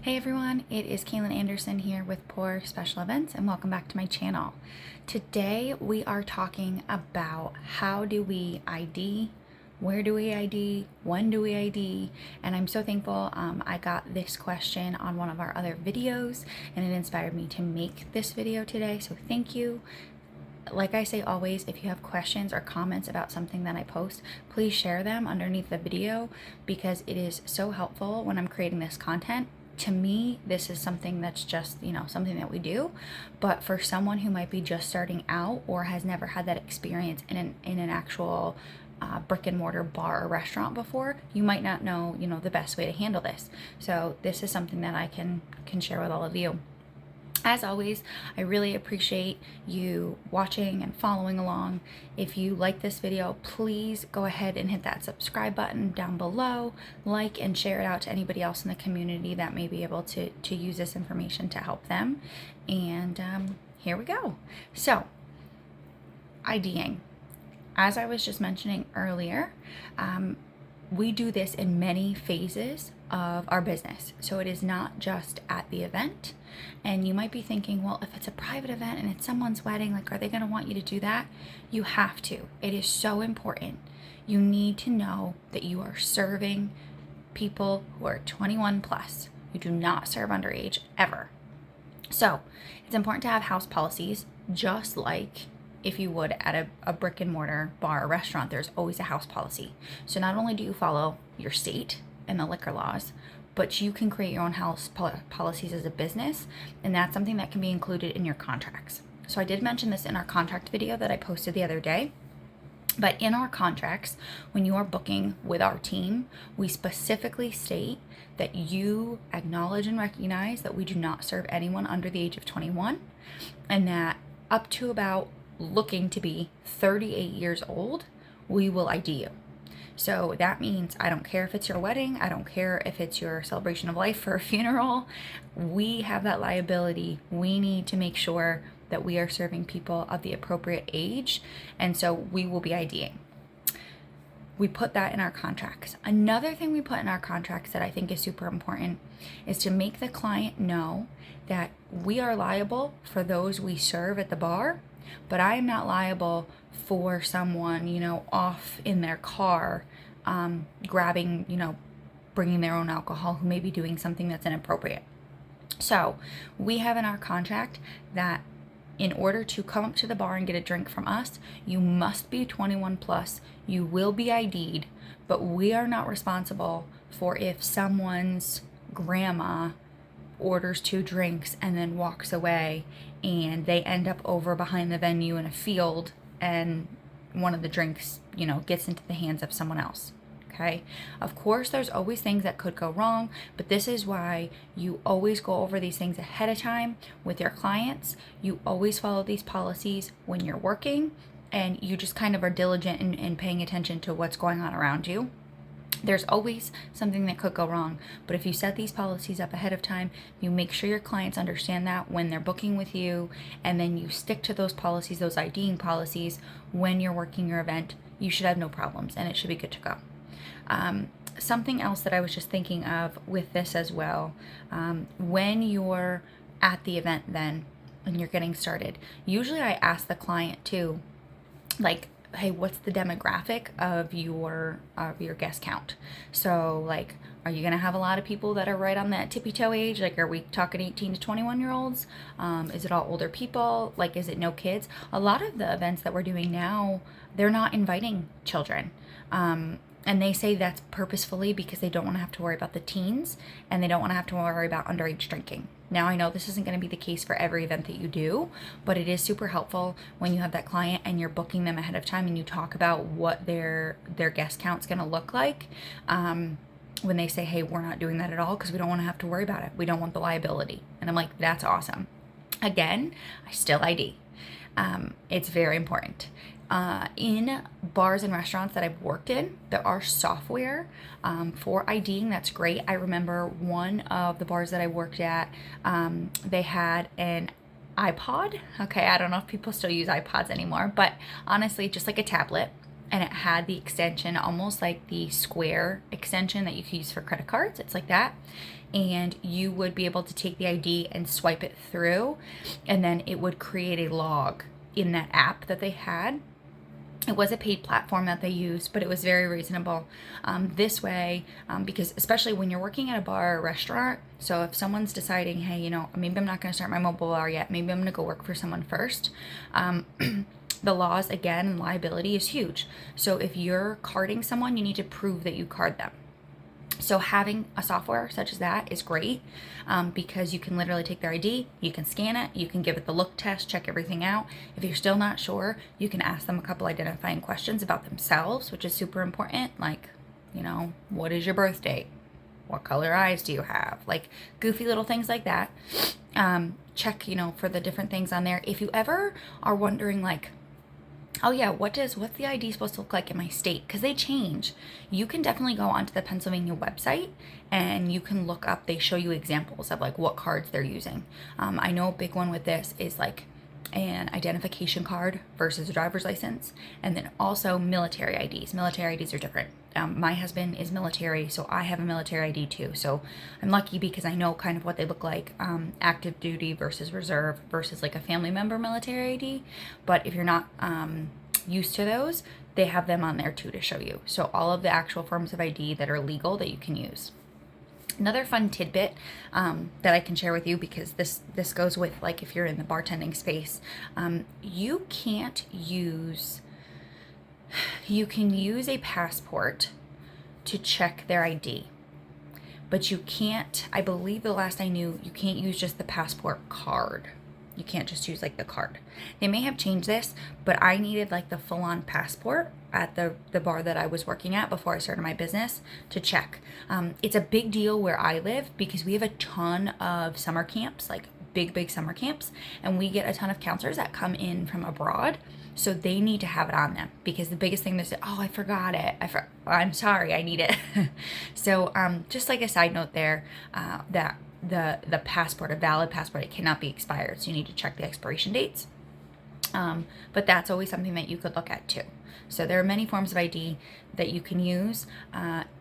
Hey everyone, it is Kaelin Anderson here with Pour Special Events and welcome back to my channel. Today we are talking about how do we ID, where do we ID, when do we ID, and I'm so thankful I got this question on one of our other videos and it inspired me to make this video today, so thank you. Like I say always, if you have questions or comments about something that I post, please share them underneath the video because it is so helpful when I'm creating this content. To me, this is something that's just, something that we do. But for someone who might be just starting out or has never had that experience in an actual brick and mortar bar or restaurant before, you might not know, the best way to handle this. So this is something that I can share with all of you. As always, I really appreciate you watching and following along. If you like this video, please go ahead and hit that subscribe button down below, like and share it out to anybody else in the community that may be able to use this information to help them. And here we go. So, IDing. As I was just mentioning earlier, we do this in many phases of our business. So it is not just at the event. And you might be thinking, well, if it's a private event and it's someone's wedding, are they going to want you to do that? You have to. It is so important. You need to know that you are serving people who are 21 plus. You do not serve underage ever. So it's important to have house policies, just like if you would at a brick and mortar bar or restaurant. There's always a house policy. So not only do you follow your state and the liquor laws, but you can create your own house policies as a business, and that's something that can be included in your contracts. So I did mention this in our contract video that I posted the other day, but in our contracts, when you are booking with our team, we specifically state that you acknowledge and recognize that we do not serve anyone under the age of 21, and that up to about looking to be 38 years old, we will ID you. So that means I don't care if it's your wedding, I don't care if it's your celebration of life or a funeral, we have that liability. We need to make sure that we are serving people of the appropriate age, and so we will be IDing. We put that in our contracts. Another thing we put in our contracts that I think is super important is to make the client know that we are liable for those we serve at the bar, but I am not liable for someone, off in their car, grabbing, bringing their own alcohol, who may be doing something that's inappropriate. So we have in our contract that in order to come up to the bar and get a drink from us, you must be 21 plus, you will be ID'd, but we are not responsible for if someone's grandma orders 2 drinks and then walks away and they end up over behind the venue in a field and one of the drinks, gets into the hands of someone else. Okay. Of course, there's always things that could go wrong, but this is why you always go over these things ahead of time with your clients. You always follow these policies when you're working, and you just kind of are diligent in paying attention to what's going on around you. There's always something that could go wrong, but if you set these policies up ahead of time, you make sure your clients understand that when they're booking with you, and then you stick to those policies, those IDing policies, when you're working your event, you should have no problems and it should be good to go. Something else that I was just thinking of with this as well, when you're at the event then and you're getting started, usually I ask the client too, hey, what's the demographic of your guest count? So are you gonna have a lot of people that are right on that tippy toe age? Are we talking 18 to 21 year olds? Is it all older people? Is it no kids? A lot of the events that we're doing now, they're not inviting children. And they say that's purposefully because they don't want to have to worry about the teens and they don't want to have to worry about underage drinking. Now, I know this isn't going to be the case for every event that you do, but it is super helpful when you have that client and you're booking them ahead of time and you talk about what their guest count's going to look like. When they say, hey, we're not doing that at all because we don't want to have to worry about it. We don't want the liability. And I'm like, that's awesome. Again, I still ID. It's very important. In bars and restaurants that I've worked in, there are software for IDing. That's great. I remember one of the bars that I worked at, they had an iPod. Okay, I don't know if people still use iPods anymore, but honestly, just like a tablet. and it had the extension almost like the square extension that you could use for credit cards. It's like that. And you would be able to take the ID and swipe it through, and then it would create a log in that app that they had. It was a paid platform that they used, but it was very reasonable this way, because especially when you're working at a bar or restaurant, so if someone's deciding, hey, you know, maybe I'm not going to start my mobile bar yet, maybe I'm going to go work for someone first, the laws, again, and liability is huge. So if you're carding someone, you need to prove that you card them. So having a software such as that is great, because you can literally take their ID, you can scan it, you can give it the look test, check everything out. If you're still not sure, you can ask them a couple identifying questions about themselves, which is super important. Like, you know, what is your birth date? What color eyes do you have? Like goofy little things like that. Check, you know, for the different things on there. If you ever are wondering, like, oh yeah, what's the ID supposed to look like in my state? Because they change. You can definitely go onto the Pennsylvania website and you can look up, they show you examples of like what cards they're using. I know a big one with this is like an identification card versus a driver's license, and then also military IDs. Military IDs are different. My husband is military, so I have a military ID too. So I'm lucky because I know kind of what they look like, active duty versus reserve versus like a family member military ID. But if you're not used to those, they have them on there too to show you. So all of the actual forms of ID that are legal that you can use. Another fun tidbit that I can share with you, because this goes with like if you're in the bartending space, you can use a passport to check their ID, but you can't, I believe the last I knew, you can't use just the passport card. You can't just use like the card. They may have changed this, but I needed like the full-on passport at the bar that I was working at before I started my business to check. It's a big deal where I live because we have a ton of summer camps, like big summer camps, and we get a ton of counselors that come in from abroad. So they need to have it on them, because the biggest thing they say, oh, I forgot it. I'm sorry, I need it. So just like a side note there, that the passport, a valid passport, it cannot be expired. So you need to check the expiration dates. But that's always something that you could look at too. So there are many forms of ID that you can use.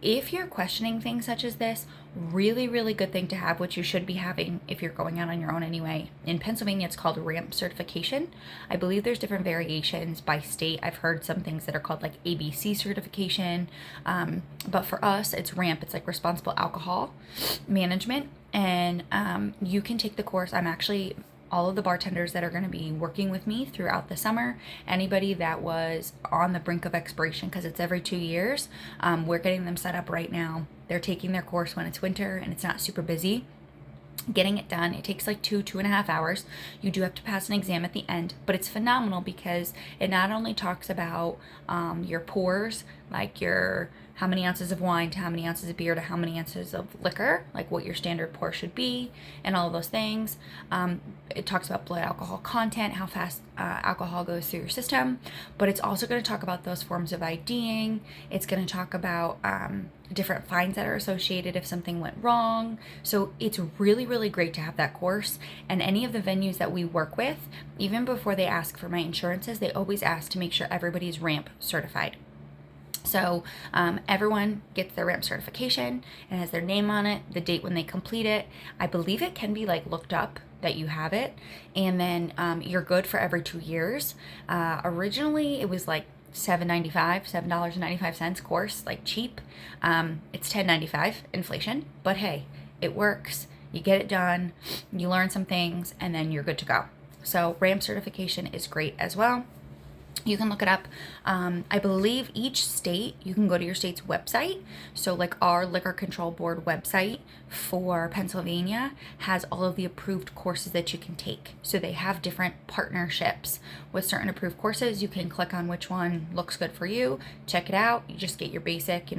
If you're questioning things such as this, really good thing to have, which you should be having if you're going out on your own anyway. In Pennsylvania, it's called ramp certification. I believe there's different variations by state. I've heard some things that are called like ABC certification. But for us, it's ramp. It's like responsible alcohol management. And you can take the course. I'm actually, all of the bartenders that are going to be working with me throughout the summer, anybody that was on the brink of expiration, because it's every 2 years, we're getting them set up right now. They're taking their course when it's winter and it's not super busy. Getting it done, it takes like 2.5 hours. You do have to pass an exam at the end, but it's phenomenal because it not only talks about your pours, like your how many ounces of wine to how many ounces of beer to how many ounces of liquor, like what your standard pour should be, and all of those things. It talks about blood alcohol content, how fast alcohol goes through your system, but it's also going to talk about those forms of IDing. It's going to talk about different fines that are associated if something went wrong. So it's really great to have that course. And any of the venues that we work with, even before they ask for my insurances, they always ask to make sure everybody's ramp certified. So everyone gets their ramp certification and has their name on it, the date when they complete it. I believe it can be like looked up that you have it, and then you're good for every 2 years. Originally it was like $7.95 course, like cheap. It's $10.95 inflation, but hey, it works. You get it done, you learn some things, and then you're good to go. So ramp certification is great as well. You can look it up. I believe each state, you can go to your state's website. So like our Liquor Control Board website for Pennsylvania has all of the approved courses that you can take. So they have different partnerships with certain approved courses. You can click on which one looks good for you, check it out. You just get your basic,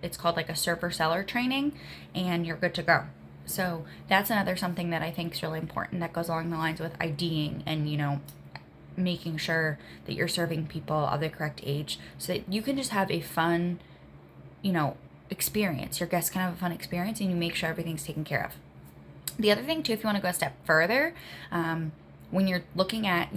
it's called like a server seller training, and you're good to go. So that's another something that I think is really important that goes along the lines with IDing and, making sure that you're serving people of the correct age so that you can just have a fun, experience. Your guests can have a fun experience and you make sure everything's taken care of. The other thing too, if you want to go a step further, when you're looking at,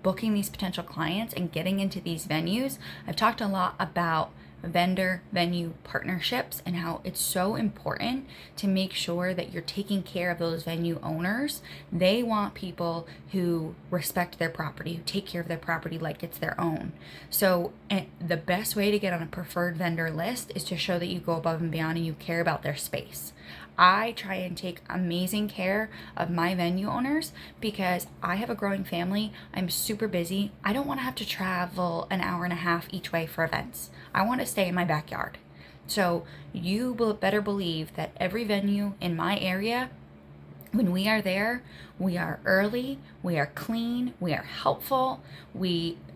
booking these potential clients and getting into these venues, I've talked a lot about vendor venue partnerships and how it's so important to make sure that you're taking care of those venue owners. They want people who respect their property, who take care of their property like it's their own. So the best way to get on a preferred vendor list is to show that you go above and beyond and you care about their space. I try and take amazing care of my venue owners because I have a growing family. I'm super busy. I don't want to have to travel an hour and a half each way for events. I want to stay in my backyard. So you better believe that every venue in my area, when we are there, we are early, we are clean, we are helpful,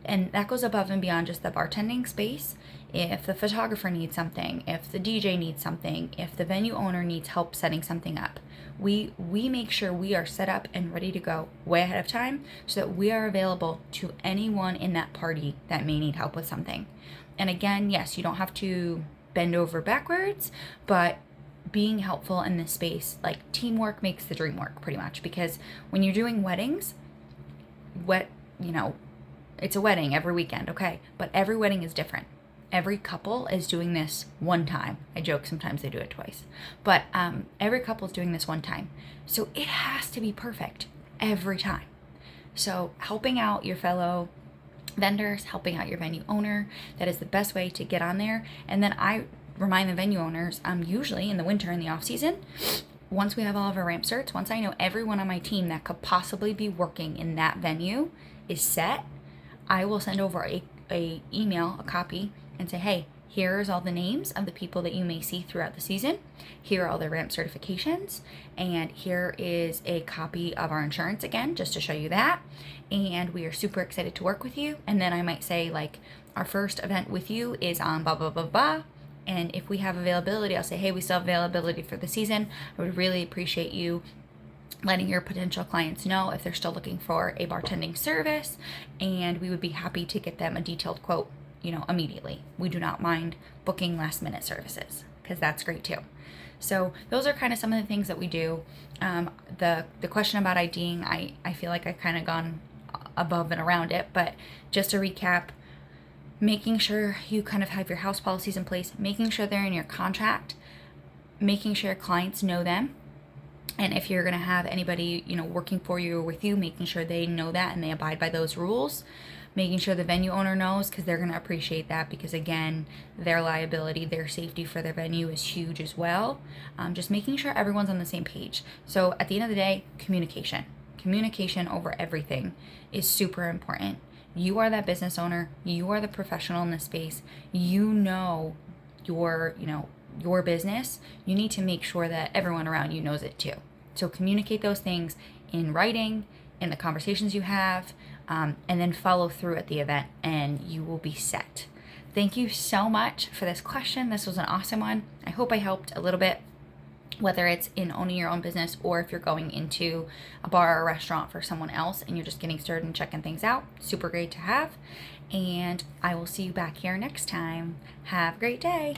and that goes above and beyond just the bartending space. If the photographer needs something, if the DJ needs something, if the venue owner needs help setting something up, we make sure we are set up and ready to go way ahead of time so that we are available to anyone in that party that may need help with something. And again, yes, you don't have to bend over backwards, but being helpful in this space, like teamwork makes the dream work pretty much, because when you're doing weddings, it's a wedding every weekend, okay? But every wedding is different. Every couple is doing this one time. I joke sometimes they do it twice, but every couple is doing this one time. So it has to be perfect every time. So helping out your fellow vendors, helping out your venue owner, that is the best way to get on there. And then I remind the venue owners, usually in the winter, in the off season, once we have all of our ramp certs, once I know everyone on my team that could possibly be working in that venue is set, I will send over a email, a copy, and say, hey, here's all the names of the people that you may see throughout the season. Here are all the ramp certifications. And here is a copy of our insurance again, just to show you that. And we are super excited to work with you. And then I might say, like, our first event with you is on blah, blah, blah, blah. And if we have availability, I'll say, hey, we still have availability for the season. I would really appreciate you letting your potential clients know if they're still looking for a bartending service. And we would be happy to get them a detailed quote immediately. We do not mind booking last minute services because that's great too. So those are kind of some of the things that we do. The question about IDing, I feel like I've kind of gone above and around it, but just to recap, making sure you kind of have your house policies in place, making sure they're in your contract, making sure clients know them. And if you're going to have anybody, working for you or with you, making sure they know that and they abide by those rules. Making sure the venue owner knows, because they're going to appreciate that, because again, their liability, their safety for their venue is huge as well. Just making sure everyone's on the same page. So at the end of the day, communication over everything is super important. You are that business owner. You are the professional in this space. You know your business. You need to make sure that everyone around you knows it too. So communicate those things in writing, in the conversations you have, and then follow through at the event, and you will be set. Thank you so much for this question. This was an awesome one. I hope I helped a little bit, whether it's in owning your own business or if you're going into a bar or a restaurant for someone else and you're just getting started and checking things out. Super great to have. And I will see you back here next time. Have a great day.